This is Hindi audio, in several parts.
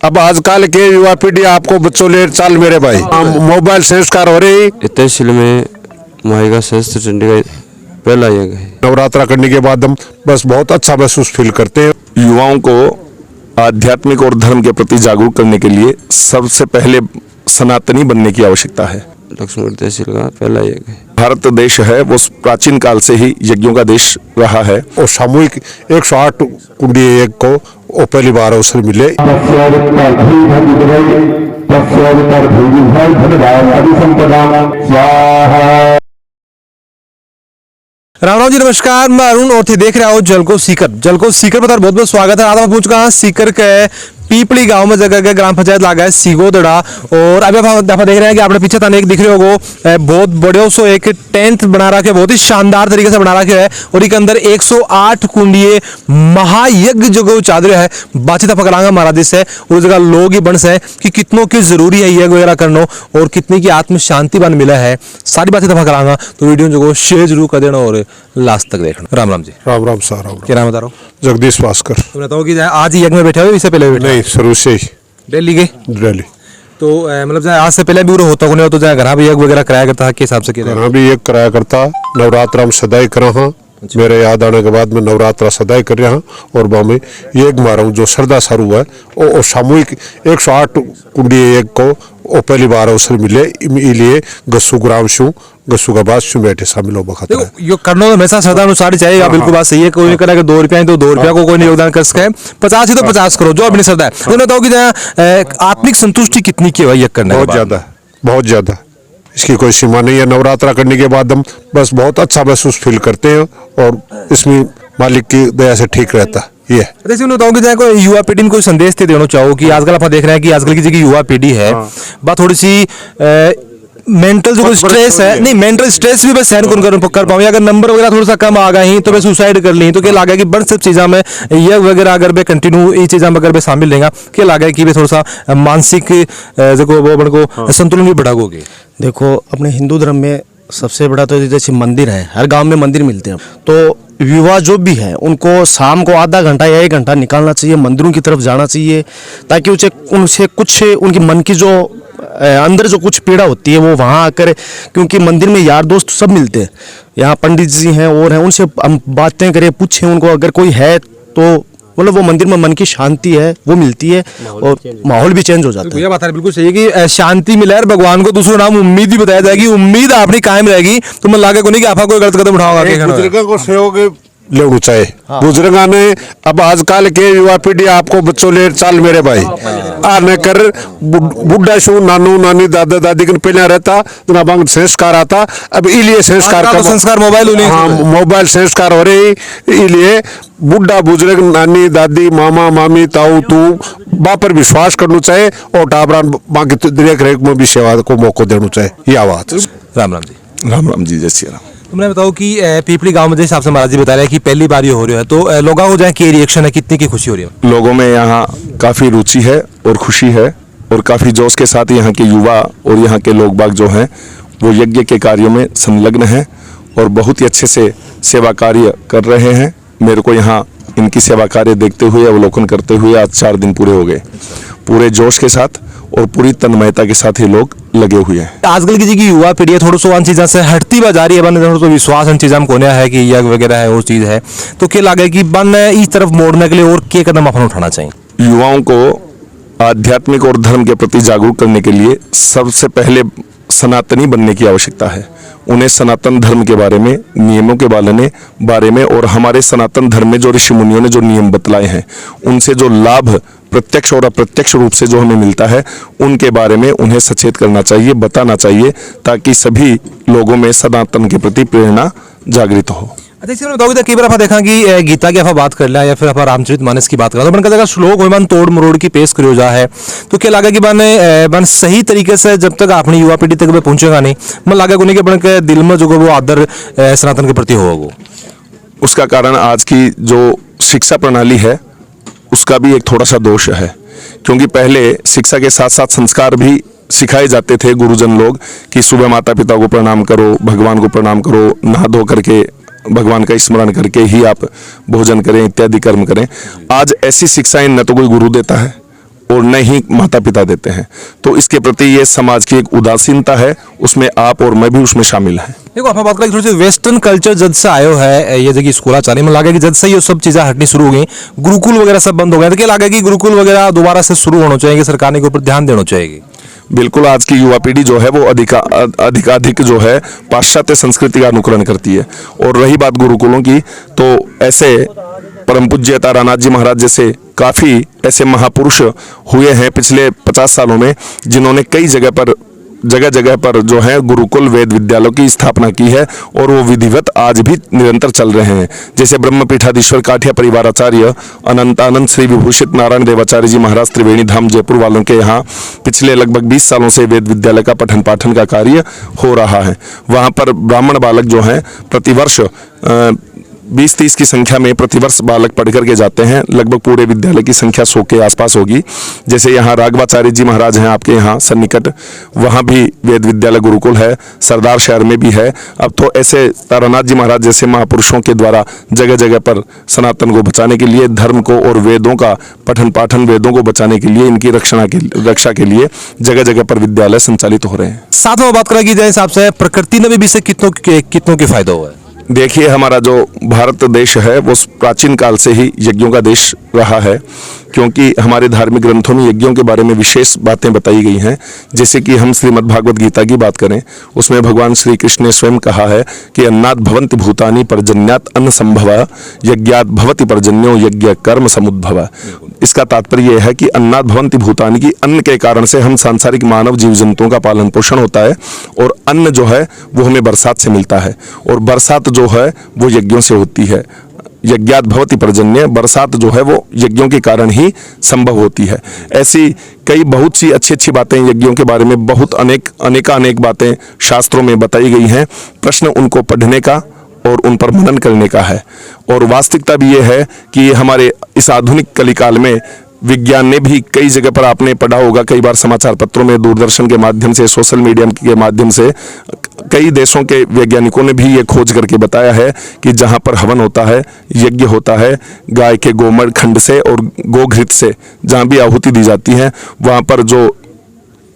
अब आजकल के युवा पीढ़ी आपको बच्चों ले चाल मेरे भाई मोबाइल संस्कार हो रही तहसील में माएगा शस्त्र चंडी का पहला यज्ञ है। नवरात्रा करने के बाद हम बस बहुत अच्छा महसूस फील करते हैं। युवाओं को आध्यात्मिक और धर्म के प्रति जागरूक करने के लिए सबसे पहले सनातनी बनने की आवश्यकता है। लक्ष्मण तहसील का पहला यज्ञ है। भारत देश है वो प्राचीन काल से ही यज्ञों का देश रहा है और सामूहिक 108 कुंडीय यज्ञ को वो पहली बार अवसर मिले। राम जी नमस्कार, मैं अरुण और थे देख रहे हो जल को सीकर पर बहुत बहुत स्वागत है। आज मैं पूछ रहा हूँ सीकर के पीपली गांव में जगह के ग्राम पंचायत लागा है सीगोदड़ा। और अभी आप देख रहे हैं कि आपने पीछे तक एक दिख रहे होगो बहुत बड़े सो एक टेंट बना रखे, बहुत ही शानदार तरीके से बना रखे है। और एक अंदर 108 कुंडीय महायज्ञ जो चादर है बातचीत पकड़ांगा महाराज से और उस जगह लोग ही बन से कि कितनों की जरूरी है यज्ञ वगैरह करना और कितनी की आत्म शांति बन मिला है। सारी बातें पकड़ांगा तो वीडियो जो शेयर जरूर कर देना और लास्ट तक देखना। राम राम जी। राम राम साहब। राम क्या नाम बता रहा हूँ? जगदीश भास्कर। तो बताओ कि आज यज्ञ में बैठे हुए इससे पहले बैठे? नहीं, शुरू से ही दिल्ली के दिल्ली। तो मतलब आज से पहले भी होता को नहीं तो घर भी यज्ञ वगैरह कराया करता के हिसाब से घर भी यज्ञ कराया करता। नवरात्रा में सदाई करा हाँ। मेरे याद आने के बाद में नवरात्रा सदाई कर रहा हूँ और मैं यज्ञ मारा हूँ जो श्रद्धा सारू है और सामूहिक 108 कुंडीय यज्ञ को वो पहली बार अवसर मिले। इसलिए गस्सू ग्राम शू गस्सू का बाद शू बैठे शामिल हो बखत यो करना तो हमेशा श्रद्धा अनुसार चाहिए। बिल्कुल बात सही है। कोई करे कि 2 रुपया तो 2 रुपया को कोई नहीं योगदान कर सके, 50 ही तो 50 करो जो अपनी श्रद्धा है। बताओ कि आत्मिक संतुष्टि कितनी की यज्ञ करने बहुत ज्यादा, बहुत ज्यादा। इसकी कोई सीमा नहीं है। नवरात्रा करने के बाद हम बस बहुत अच्छा महसूस फील करते हैं और इसमें मालिक की दया से ठीक रहता है। ये जैसे बताऊँ कि कोई युवा पीढ़ी में कोई संदेश देना चाहो कि आजकल आप देख रहे हैं कि आजकल की जो युवा पीढ़ी है बात थोड़ी सी मेंटल जो स्ट्रेस है नहीं मेंटल स्ट्रेस भी मैं सहन कर पाऊँ। अगर नंबर वगैरह थोड़ा सा कम आ गए ही तो मैं सुसाइड कर ली तो क्या लगा कि बड़ सब चीज़ों में ये वगैरह अगर मैं कंटिन्यू ये चीज़ों में अगर मैं शामिल रहेगा क्या लगा कि थोड़ा सा मानसिक जो वो को संतुलन भी बढ़ाओगे। देखो अपने हिंदू धर्म में सबसे बड़ा तो जैसे मंदिर है, हर गांव में मंदिर मिलते हैं। तो युवा जो भी है उनको शाम को आधा घंटा या 1 घंटा निकालना चाहिए, मंदिरों की तरफ जाना चाहिए ताकि उनसे कुछ उनकी मन की जो अंदर जो कुछ पीड़ा होती है वो वहाँ आकर, क्योंकि मंदिर में यार दोस्त सब मिलते हैं। यहाँ पंडित जी हैं और हैं, उनसे हम बातें करें, पूछें उनको, अगर कोई है तो मतलब वो मंदिर में मन की शांति है वो मिलती है और माहौल भी चेंज हो जाता है। ये बात है बिल्कुल सही है कि शांति मिले और भगवान को दूसरा नाम उम्मीद ही बताया जाएगी। उम्मीद आपकी कायम रहेगी तो मैं लागे को नहीं कि आप कोई गलत कदम उठाओगे। बुजुर्गों को सहयोग लेना चाहिए। बुजुर्गों ने अब आजकल के युवा पीढ़ी आपको बच्चों ले चाल मेरे भाई आने कर बुढ़ा शू नानू नानी दादा दादी के पहले रहता तो संस्कार आता। अब इलिए संस्कार का संस्कार मोबाइल संस्कार हो रही। इसलिए बुढ़ा बुजुर्ग नानी दादी मामा मामी ताऊ तू बापर विश्वास करना चाहिए और टाबरा बाकी देख रेख में भी सेवा को मौका देना चाहिए। यह बात। राम राम जी। राम राम जी। जय श्री राम। तुमने बताओ कि पीपली गांव में जिस हिसाब से महाराज जी बता रहे हैं कि पहली बार ये हो रही है तो लोगों को जाए कि रिएक्शन है, कितनी की खुशी हो रही है? लोगों में यहाँ काफी रुचि है और खुशी है और काफी जोश के साथ यहाँ के युवा और यहाँ के लोग बाग जो हैं वो यज्ञ के कार्यों में संलग्न हैं और बहुत ही अच्छे से सेवा कार्य कर रहे हैं। मेरे को यहाँ इनकी सेवा कार्य देखते हुए अवलोकन करते हुए आज 4 दिन पूरे हो गए। पूरे जोश के साथ और पूरी तन्मयता के साथ ये लोग लगे हुए हैं। आजकल की जी युवा पीढ़ी है थोड़ा सा उन चीज़ों से हटती बा जा रही है। बन थोड़ा सा विश्वास इन चीज़ों में कोने है कि यज्ञ वगैरह है वो चीज़ है तो क्या लगे कि बन इस तरफ मोड़ने के लिए और क्या कदम अपन उठाना चाहिए? युवाओं को आध्यात्मिक और धर्म के प्रति जागरूक करने के लिए सबसे पहले सनातनी बनने की आवश्यकता है। उन्हें सनातन धर्म के बारे में, नियमों के बारे में और हमारे सनातन धर्म में जो ऋषि मुनियों ने जो नियम बतलाए हैं उनसे जो लाभ प्रत्यक्ष और अप्रत्यक्ष रूप से जो हमें मिलता है उनके बारे में उन्हें सचेत करना चाहिए, बताना चाहिए ताकि सभी लोगों में सनातन के प्रति प्रेरणा जागृत हो। अच्छा इसमें बताओगे कई बार आप देखा कि गीता की आप बात कर लिया या फिर आप रामचरितमानस की बात कर तो बनकर श्लोक मन तोड़ मरोड़ की पेश करो जा है तो क्या लगा कि बन सही तरीके से जब तक अपनी युवा पीढ़ी तक पहुंचेगा नहीं मन लगा को नहीं कि बन के दिल में जो वो आदर सनातन के प्रति होगा। उसका कारण आज की जो शिक्षा प्रणाली है उसका भी एक थोड़ा सा दोष है, क्योंकि पहले शिक्षा के साथ साथ संस्कार भी सिखाए जाते थे गुरुजन लोग कि सुबह माता पिता को प्रणाम करो, भगवान को प्रणाम करो, नहा धो करके भगवान का स्मरण करके ही आप भोजन करें, इत्यादि कर्म करें। आज ऐसी शिक्षाएं न तो कोई गुरु देता है और न ही माता पिता देते हैं। तो इसके प्रति ये समाज की एक उदासीनता है, उसमें आप और मैं भी उसमें शामिल हैं। देखो आप बात करें थोड़ी सी वेस्टर्न कल्चर जब से आयो है ये जगह स्कूल चाली में लगे कि जब से ये सब चीजें हटनी शुरू हो गई, गुरुकुल वगैरह सब बंद हो गए, तो क्या लगे कि गुरुकुल वगैरह दोबारा से शुरू होना चाहिए, सरकार ने के ऊपर ध्यान देना चाहिए? बिल्कुल, आज की युवा पीढ़ी जो है वो अधिकाधिक जो है पाश्चात्य संस्कृति का अनुकरण करती है। और रही बात गुरुकुलों की, तो ऐसे परम पूज्य तारानाथ जी महाराज जैसे काफ़ी ऐसे महापुरुष हुए हैं पिछले 50 सालों में, जिन्होंने कई जगह जगह पर जो है गुरुकुल वेद विद्यालयों की स्थापना की है, और वो विधिवत आज भी निरंतर चल रहे हैं। जैसे ब्रह्मपीठाधीश्वर काठिया परिवाराचार्य अनंतानंद श्री विभूषित नारायण देवाचार्य जी महाराज त्रिवेणी धाम जयपुर वालों के यहाँ पिछले लगभग 20 सालों से वेद विद्यालय का पठन पाठन का कार्य हो रहा है। वहाँ पर ब्राह्मण बालक जो हैं प्रतिवर्ष 20-30 की संख्या में प्रतिवर्ष बालक पढ़ करके जाते हैं। लगभग पूरे विद्यालय की संख्या 100 के आसपास होगी। जैसे यहाँ राघवाचार्य जी महाराज हैं आपके यहाँ सन्निकट, वहाँ भी वेद विद्यालय गुरुकुल है, सरदार शहर में भी है। अब तो ऐसे तारानाथ जी महाराज जैसे महापुरुषों के द्वारा जगह जगह पर सनातन को बचाने के लिए, धर्म को और वेदों का पठन पाठन, वेदों को बचाने के लिए, इनकी रक्षा के लिए जगह जगह पर विद्यालय संचालित हो रहे हैं। साथ में बात करें कि हिसाब से प्रकृति ने भी इससे कितनों के फायदा हुआ है? देखिए, हमारा जो भारत देश है वो प्राचीन काल से ही यज्ञों का देश रहा है, क्योंकि हमारे धार्मिक ग्रंथों में यज्ञों के बारे में विशेष बातें बताई गई हैं। जैसे कि हम श्रीमद् भागवत गीता की बात करें, उसमें भगवान श्री कृष्ण ने स्वयं कहा है कि अन्नात् भवन्ति भूतानि पर्जन्यात् अन्न संभव यज्ञात् भवति पर्जन्यो यज्ञ कर्म समुद्भव। इसका तात्पर्य यह है कि अन्नात् भवन्ति भूतानि की अन्न के कारण से हम सांसारिक मानव जीव जंतुओं का पालन पोषण होता है, और अन्न जो है वो हमें बरसात से मिलता है, और बरसात जो है वो यज्ञों से होती है। यज्ञात् भवति पर्जन्य, बरसात जो है वो यज्ञों के कारण ही संभव होती है। ऐसी कई बहुत सी अच्छी अच्छी बातें यज्ञों के बारे में बहुत अनेक बातें शास्त्रों में बताई गई हैं। प्रश्न उनको पढ़ने का और उन पर मनन करने का है। और वास्तविकता भी ये है कि हमारे इस आधुनिक कलिकाल में विज्ञान ने भी कई जगह पर, आपने पढ़ा होगा कई बार समाचार पत्रों में, दूरदर्शन के माध्यम से, सोशल मीडिया के माध्यम से, कई देशों के वैज्ञानिकों ने भी ये खोज करके बताया है कि जहाँ पर हवन होता है, यज्ञ होता है, गाय के गोमड़ खंड से और गोघृत से जहाँ भी आहुति दी जाती है, वहाँ पर जो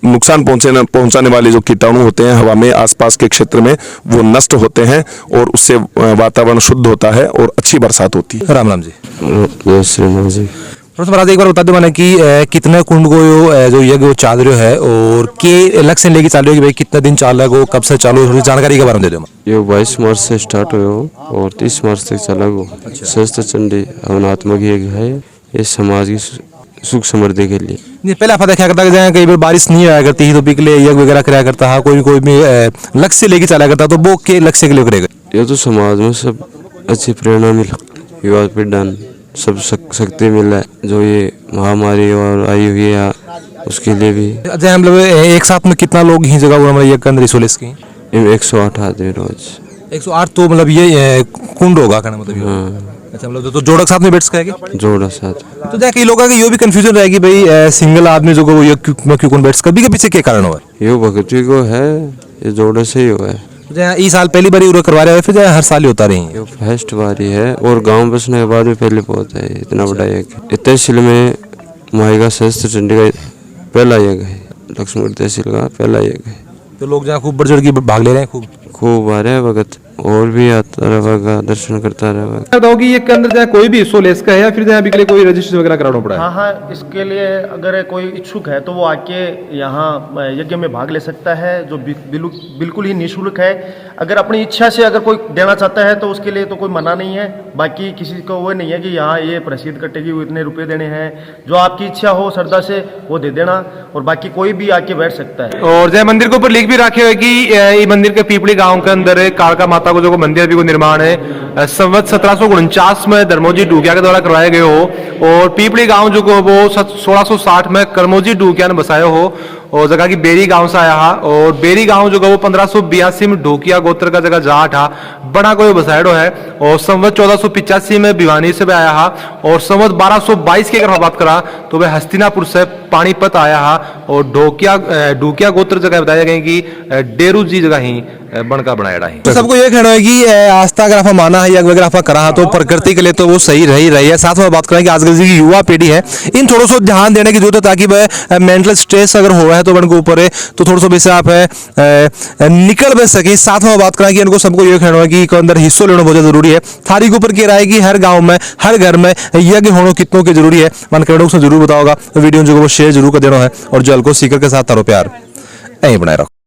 नुकसान पहुंचाने वाले जो कीटाणु होते हैं हवा में, आसपास के क्षेत्र में, वो नष्ट होते हैं, और उससे वातावरण शुद्ध होता है और अच्छी बरसात होती है। राम राम जी। जय श्री राम जी। महाराज एक बार बता दो मैंने कि कितने कुंड को जो यज्ञ चाल रहे है, और के लक्ष्य लेके चाल रहे हो कि भाई कितना दिन चाल रहा है, कब से चालू, थोड़ी जानकारी के बारे में दे दो। ये 22 मार्च से स्टार्ट हुआ और 30 मार्च तक चला गो। सहस्त्र चंडी हवनात्मक यज्ञ है, ये समाज की सुख समृद्धि के लिए। नहीं, पहले आप देखा करता कि कई बार बारिश नहीं आया करती थी तो भी के लिए यज्ञ वगैरह कराया करता है, कोई भी लक्ष्य लेके चला करता, तो वो के लक्ष्य के लिए करेगा? ये तो समाज में सब अच्छी प्रेरणा मिला, युवा पीढ़ी सब शक्ति मिला है, जो ये महामारी और आई हुई है उसके लिए भी। अच्छा, हम लोग एक साथ में कितना लोग ही जगह हमारे यज्ञ के अंदर 16 की? 108 आदमी रोज। 108 तो मतलब ये कुंड होगा कहना मतलब? हाँ। अच्छा, मतलब तो जोड़क साथ में बैठ सकेगा? जोड़ा साथ। तो कई लोगों का ये भी कंफ्यूजन रहेगी भाई सिंगल आदमी जो वो क्यों बैठ, कभी के पीछे क्या कारण हुआ? यो भक्ति को है, ये जोड़े से ही हुआ है। इस साल पहली बार करवा रहे हैं, फिर हर साल ही होता रही है? ये फर्स्ट बारी है, और गांव बसने के बाद में पहले पहुंचा है इतना बड़ा यज्ञ। तहसील में माहिका सहस्त्र चंडी का पहला यज्ञ है, लक्ष्मण तहसील का पहला यज्ञ है। तो लोग जहाँ खूब बढ़ चढ़ के भाग ले रहे हैं, खूब आ रहे हैं भगत, और भी आता रहेगा, दर्शन करता रहेगा। बताओ कि ये के अंदर चाहे कोई भी हिस्सा ले इसका है, या फिर अभी के लिए कोई रजिस्ट्रेशन वगैरह कराना पड़ा है? हाँ, इसके लिए अगर कोई इच्छुक है तो वो आके यहाँ यज्ञ में भाग ले सकता है, जो बिल्कुल ही निःशुल्क है। अगर अपनी इच्छा से अगर कोई देना चाहता है तो उसके लिए तो कोई मना नहीं है। बाकी किसी को वो नहीं है कि यहाँ ये प्रसिद्ध कटेगी, वो इतने रुपए देने हैं। जो आपकी इच्छा हो श्रद्धा से वो दे देना, और बाकी कोई भी आके बैठ सकता है। और जय मंदिर के ऊपर लिख भी रखे हुए कि ये मंदिर के पीपली गांव के अंदर कालका माता को जो मंदिर अभी को निर्माण है संवत 1749 में धर्मोजी डूकिया के द्वारा करवाए गए हो, और पीपली गांव जो को वो 1660 में करमोजी डूकिया ने बसाया हो, और जगह की बेरी गांव से आया हा। और बेरी गांव जो वो 1582 में ढोकिया गोत्र का जगह जाट हा, बड़ा कोई बसायडो है। और संवत 1485 में भिवानी से भी आया हा, और संवत 1222 की अगर बात करा तो वह हस्तिनापुर से पानीपत आया हा। और डूकिया गोत्र जगह बताया गया कि डेरू जी जगह ही बनका बनाया है। तो सबको ये कहना है कि आस्था अगर आप माना है या अगर आप करा तो प्रकृति के लिए तो वो सही रही है। साथ में बात करें कि आजकल की युवा पीढ़ी है, इन थोड़ा सा ध्यान देने की जरूरत है ताकि वह मेंटल स्ट्रेस अगर हो है तो उनके ऊपर है तो थोड़ा सा वैसे आप निकल बच सके। साथ में बात करें कि इनको सबको ये कहना है कि इनको अंदर हिस्सों लेना बहुत जरूरी है। थारी के ऊपर कह रहा है कि हर गाँव में हर घर में यज्ञ होना कितनों की जरूरी है। मन कमेंट बॉक्स में जरूर बताओगा, वीडियो जो वो शेयर जरूर कर देना है और जल को सीकर के साथ तारो प्यार यहीं बनाए रखो।